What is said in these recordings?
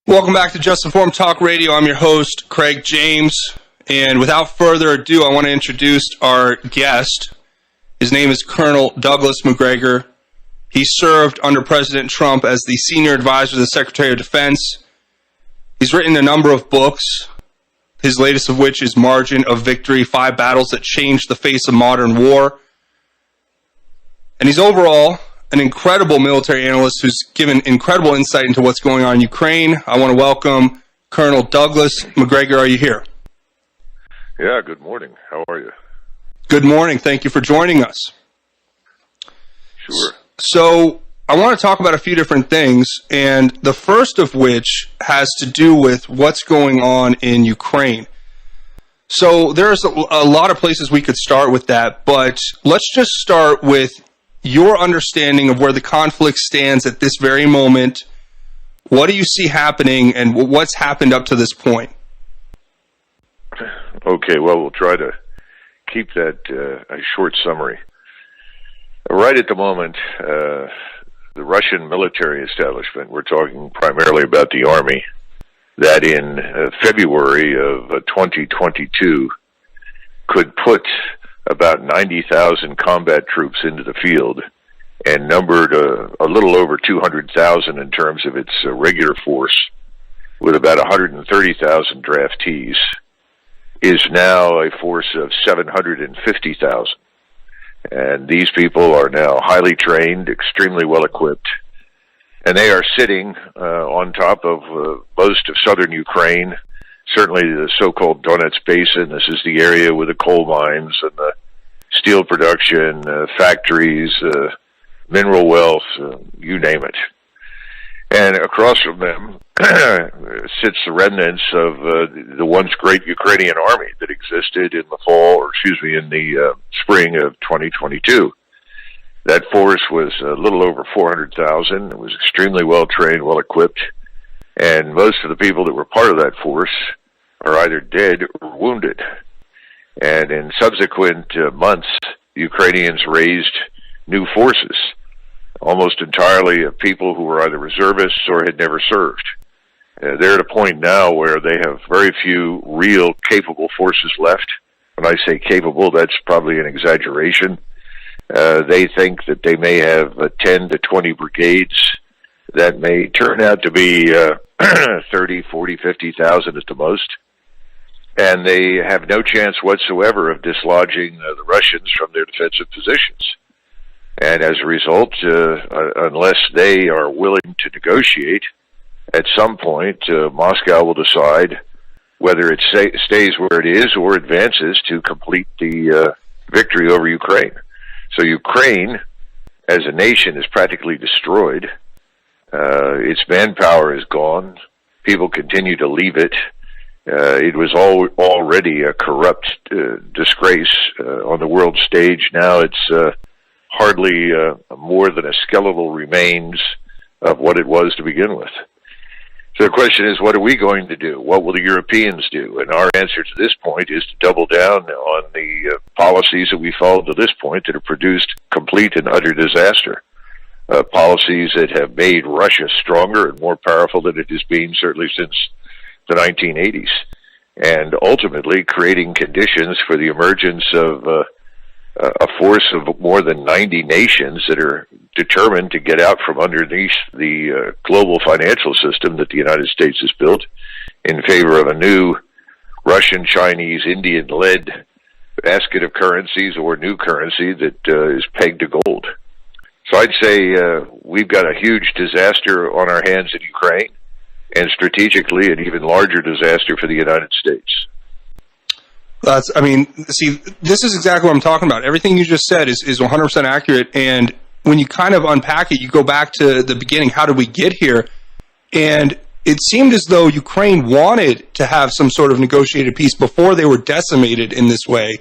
Welcome back to Just Informed Talk Radio. I'm your host, Craig James. And without further ado, I want to introduce our guest. His name is Colonel Douglas McGregor. He served under President Trump as the senior advisor to the Secretary of Defense. He's written a number of books, his latest of which is Margin of Victory, 5 Battles That Changed the Face of Modern War. And he's overall an incredible military analyst who's given incredible insight into what's going on in Ukraine. I want to welcome Colonel Douglas McGregor. Are you here? Yeah, good morning. How are you? Good morning. Thank you for joining us. Sure. So I want to talk about a few different things, and the first of which has to do with what's going on in Ukraine. So there's a lot of places we could start with that, but let's just start with your understanding of where the conflict stands at this very moment. What do you see happening, and what's happened up to this point? Okay, well, we'll try to keep that a short summary. Right at the moment, the Russian military establishment, we're talking primarily about the army, that in February of 2022 could put about 90,000 combat troops into the field and numbered a little over 200,000 in terms of its regular force, with about 130,000 draftees, is now a force of 750,000. And these people are now highly trained, extremely well equipped, and they are sitting on top of most of southern Ukraine, certainly the so-called Donetsk Basin. This is the area with the coal mines and the steel production, factories, mineral wealth, you name it. And across from them sits the remnants of the once great Ukrainian army that existed in the spring of 2022. That force was a little over 400,000. It was extremely well trained, well equipped, and most of the people that were part of that force are either dead or wounded. And in subsequent months, the Ukrainians raised new forces, almost entirely of people who were either reservists or had never served. They're at a point now where they have very few real capable forces left. When I say capable, that's probably an exaggeration. They think that they may have 10 to 20 brigades that may turn out to be 30, 40, 50,000 at the most. And they have no chance whatsoever of dislodging the Russians from their defensive positions. And as a result, unless they are willing to negotiate, at some point, Moscow will decide whether it stays where it is or advances to complete the victory over Ukraine. So Ukraine, as a nation, is practically destroyed. Its manpower is gone. People continue to leave it. It was already a corrupt disgrace on the world stage. Now it's hardly more than a skeletal remains of what it was to begin with. So the question is, what are we going to do? What will the Europeans do? And our answer to this point is to double down on the policies that we followed to this point that have produced complete and utter disaster. Policies that have made Russia stronger and more powerful than it has been certainly since the 1980s, and ultimately creating conditions for the emergence of a force of more than 90 nations that are determined to get out from underneath the global financial system that the United States has built in favor of a new Russian, Chinese, Indian-led basket of currencies or new currency that is pegged to gold. So I'd say we've got a huge disaster on our hands in Ukraine, and strategically an even larger disaster for the United States. See, this is exactly what I'm talking about. Everything you just said is 100% accurate, and when you kind of unpack it, you go back to the beginning. How did we get here? And it seemed as though Ukraine wanted to have some sort of negotiated peace before they were decimated in this way.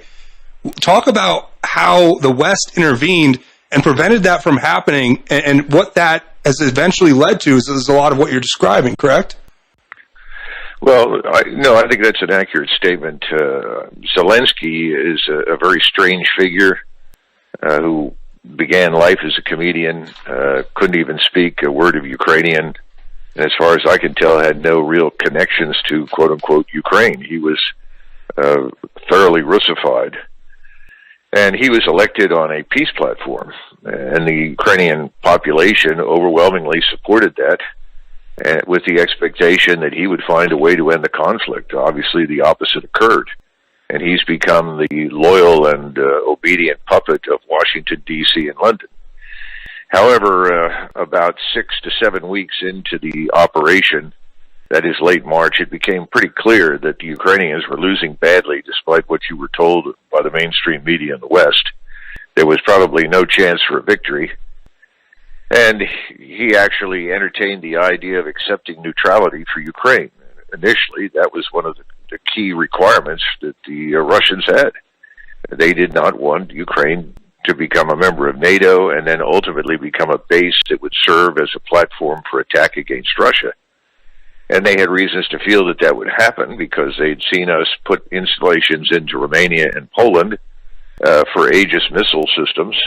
Talk about how the West intervened and prevented that from happening, and what that has eventually led to is a lot of what you're describing, correct? Well, I think that's an accurate statement. Zelensky is a very strange figure who began life as a comedian, couldn't even speak a word of Ukrainian, and as far as I can tell, had no real connections to quote-unquote Ukraine. He was thoroughly Russified. And he was elected on a peace platform, and the Ukrainian population overwhelmingly supported that, with the expectation that he would find a way to end the conflict. Obviously, the opposite occurred, and he's become the loyal and obedient puppet of Washington, D.C. and London. However, about 6 to 7 weeks into the operation, that is late March, it became pretty clear that the Ukrainians were losing badly, despite what you were told by the mainstream media in the West. There was probably no chance for a victory. And he actually entertained the idea of accepting neutrality for Ukraine. Initially, that was one of the key requirements that the Russians had. They did not want Ukraine to become a member of NATO and then ultimately become a base that would serve as a platform for attack against Russia. And they had reasons to feel that that would happen because they'd seen us put installations into Romania and Poland for Aegis missile systems.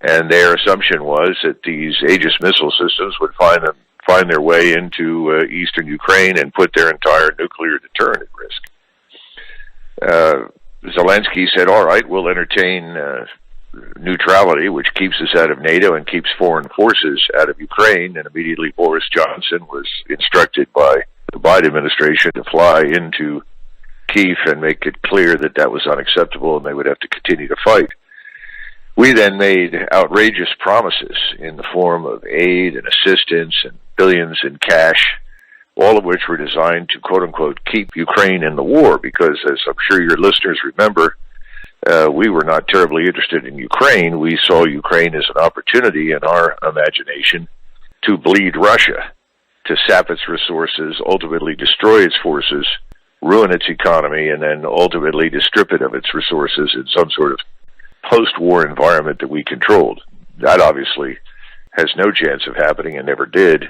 And their assumption was that these Aegis missile systems would find their way into eastern Ukraine and put their entire nuclear deterrent at risk. Zelensky said, all right, we'll entertain neutrality, which keeps us out of NATO and keeps foreign forces out of Ukraine. And immediately Boris Johnson was instructed by the Biden administration to fly into Kyiv and make it clear that that was unacceptable and they would have to continue to fight. We then made outrageous promises in the form of aid and assistance and billions in cash, all of which were designed to, quote-unquote, keep Ukraine in the war, because, as I'm sure your listeners remember, we were not terribly interested in Ukraine. We saw Ukraine as an opportunity in our imagination to bleed Russia, to sap its resources, ultimately destroy its forces, ruin its economy, and then ultimately to strip it of its resources in some sort of post-war environment that we controlled. That obviously has no chance of happening and never did.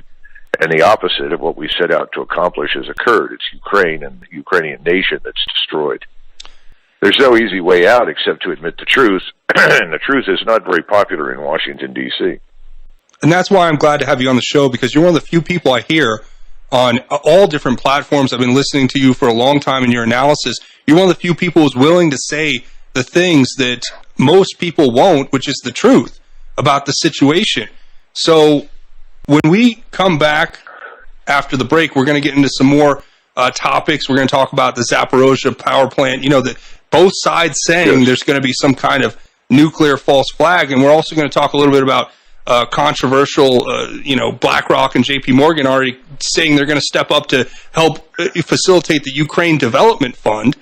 And the opposite of what we set out to accomplish has occurred. It's Ukraine and the Ukrainian nation that's destroyed. There's no easy way out except to admit the truth, and the truth is not very popular in Washington, D.C. And that's why I'm glad to have you on the show, because you're one of the few people I hear on all different platforms. I've been listening to you for a long time in your analysis. You're one of the few people who's willing to say the things that most people won't, which is the truth about the situation. So when we come back after the break, we're going to get into some more topics. We're going to talk about the Zaporozhye power plant, both sides saying there's going to be some kind of nuclear false flag. And we're also going to talk a little bit about controversial, BlackRock and JP Morgan already saying they're going to step up to help facilitate the Ukraine Development Fund.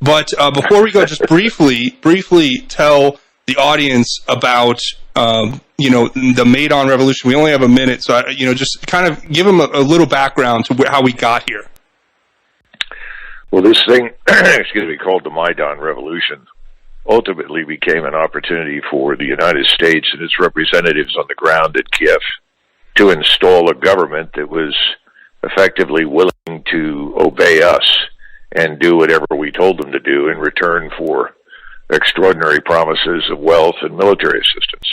But before we go, just briefly tell the audience about, the Maidan Revolution. We only have a minute, so, just kind of give them a little background to how we got here. Well, this thing, called the Maidan Revolution, ultimately became an opportunity for the United States and its representatives on the ground at Kiev to install a government that was effectively willing to obey us and do whatever we told them to do in return for extraordinary promises of wealth and military assistance.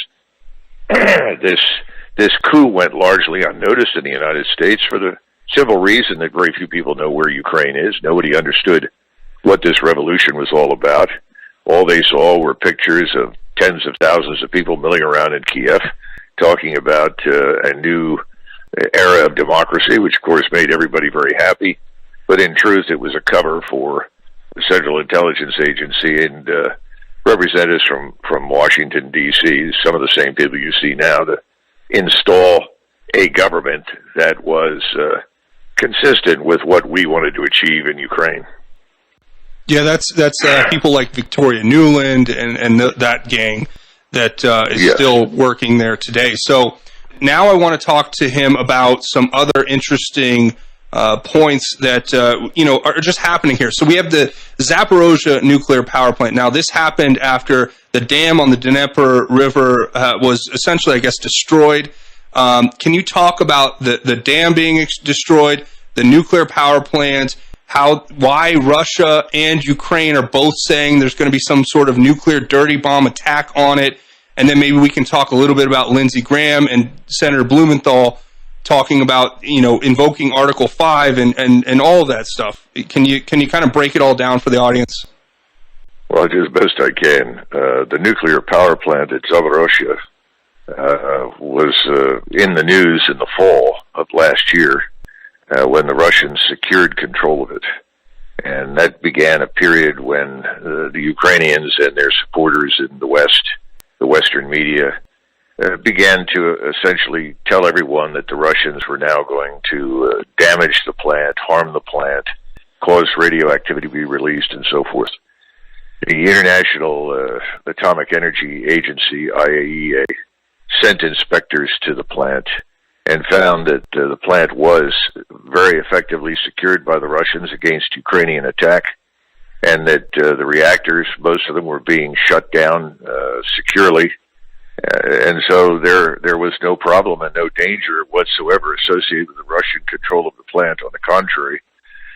This coup went largely unnoticed in the United States for the simple reason that very few people know where Ukraine is. Nobody understood what this revolution was all about. All they saw were pictures of tens of thousands of people milling around in Kiev talking about a new era of democracy, which of course made everybody very happy. But in truth, it was a cover for the Central Intelligence Agency and representatives from Washington, D.C., some of the same people you see now, to install a government that was consistent with what we wanted to achieve in Ukraine. Yeah, that's people like Victoria Nuland and that gang that is still working there today. So now I want to talk to him about some other interesting points that are just happening here. So we have the Zaporozhye nuclear power plant. Now this happened after the dam on the Dnieper River was essentially, I guess, destroyed. Can you talk about the dam being destroyed, the nuclear power plant, why Russia and Ukraine are both saying there's going to be some sort of nuclear dirty bomb attack on it, and then maybe we can talk a little bit about Lindsey Graham and Senator Blumenthal talking about, invoking Article 5 and all of that stuff. Can you kind of break it all down for the audience? Well, do as best I can. The nuclear power plant at Zaporozhye was in the news in the fall of last year when the Russians secured control of it. And that began a period when the Ukrainians and their supporters in the West, the Western media, began to essentially tell everyone that the Russians were now going to damage the plant, harm the plant, cause radioactivity to be released, and so forth. The International Atomic Energy Agency, IAEA, sent inspectors to the plant and found that the plant was very effectively secured by the Russians against Ukrainian attack, and that the reactors, most of them, were being shut down securely. And so there was no problem and no danger whatsoever associated with the Russian control of the plant. On the contrary,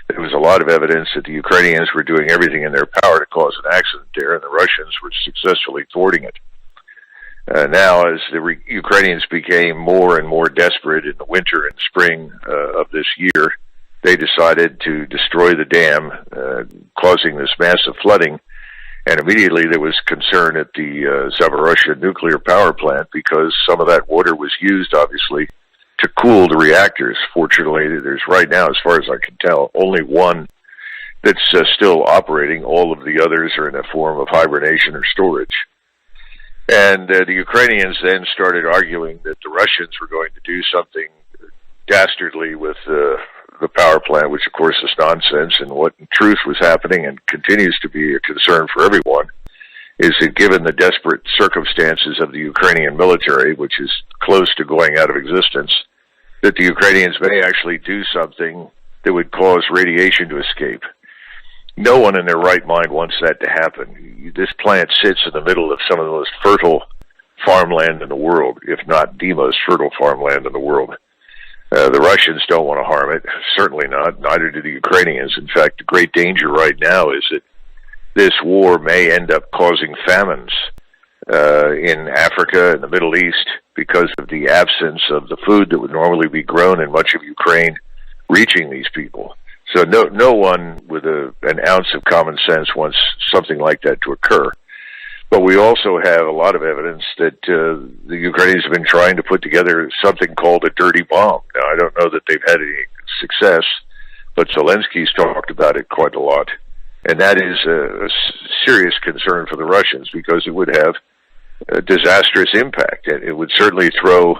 there was a lot of evidence that the Ukrainians were doing everything in their power to cause an accident there, and the Russians were successfully thwarting it. Now, as the Ukrainians became more and more desperate in the winter and spring of this year, they decided to destroy the dam, causing this massive flooding. And immediately there was concern at the Zaporozhye nuclear power plant because some of that water was used, obviously, to cool the reactors. Fortunately, there's right now, as far as I can tell, only one that's still operating. All of the others are in a form of hibernation or storage. And the Ukrainians then started arguing that the Russians were going to do something dastardly with the power plant, which of course is nonsense. And what in truth was happening, and continues to be a concern for everyone, is that given the desperate circumstances of the Ukrainian military, which is close to going out of existence, that the Ukrainians may actually do something that would cause radiation to escape. No one in their right mind wants that to happen. This plant sits in the middle of some of the most fertile farmland in the world, if not the most fertile farmland in the world. The Russians don't want to harm it, certainly not, neither do the Ukrainians. In fact, the great danger right now is that this war may end up causing famines in Africa and the Middle East because of the absence of the food that would normally be grown in much of Ukraine reaching these people. So no one with an ounce of common sense wants something like that to occur. But we also have a lot of evidence that the Ukrainians have been trying to put together something called a dirty bomb. Now, I don't know that they've had any success, but Zelensky's talked about it quite a lot. And that is a serious concern for the Russians because it would have a disastrous impact. It would certainly throw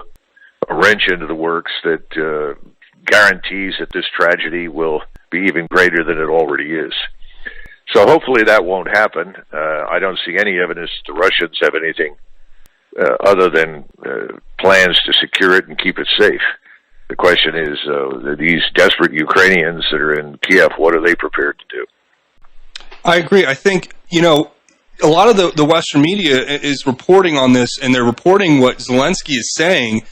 a wrench into the works that guarantees that this tragedy will be even greater than it already is. So hopefully that won't happen. I don't see any evidence that the Russians have anything other than plans to secure it and keep it safe. The question is, these desperate Ukrainians that are in Kiev, what are they prepared to do? I agree. I think, a lot of the Western media is reporting on this, and they're reporting what Zelensky is saying.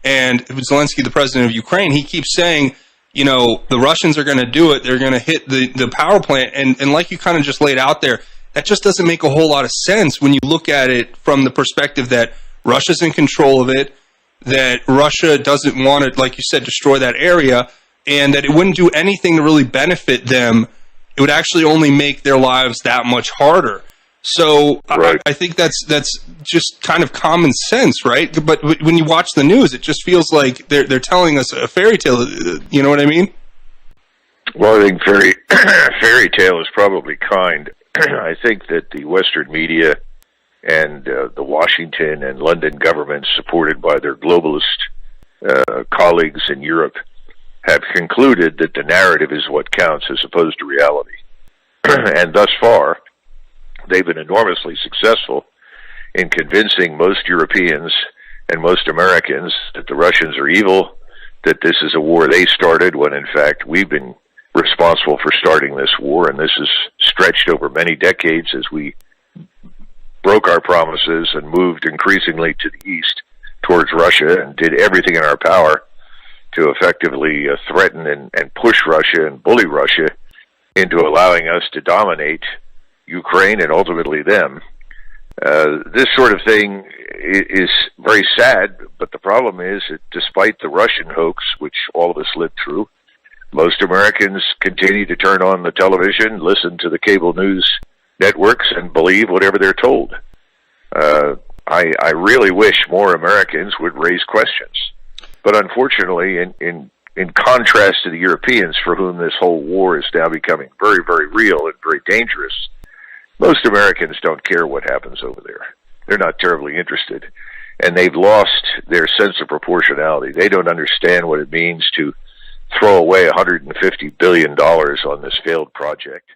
And Zelensky, the president of Ukraine, he keeps saying, the Russians are going to do it. They're going to hit the power plant. And like you kind of just laid out there, that just doesn't make a whole lot of sense when you look at it from the perspective that Russia's in control of it, that Russia doesn't want to, like you said, destroy that area, and that it wouldn't do anything to really benefit them. It would actually only make their lives that much harder. So right. I think that's just kind of common sense, right? But when you watch the news, it just feels like they're telling us a fairy tale. You know what I mean? Well, I think fairy tale is probably kind. I think that the Western media and the Washington and London governments, supported by their globalist colleagues in Europe, have concluded that the narrative is what counts as opposed to reality. And thus far, they've been enormously successful in convincing most Europeans and most Americans that the Russians are evil, that this is a war they started, when in fact we've been responsible for starting this war, and this is stretched over many decades as we broke our promises and moved increasingly to the east towards Russia and did everything in our power to effectively threaten and push Russia and bully Russia into allowing us to dominate Ukraine and ultimately them. This sort of thing is very sad, but the problem is that despite the Russian hoax, which all of us lived through, most Americans continue to turn on the television, listen to the cable news networks, and believe whatever they're told. I really wish more Americans would raise questions. But unfortunately, in contrast to the Europeans, for whom this whole war is now becoming very, very real and very dangerous, most Americans don't care what happens over there. They're not terribly interested. And they've lost their sense of proportionality. They don't understand what it means to throw away $150 billion on this failed project.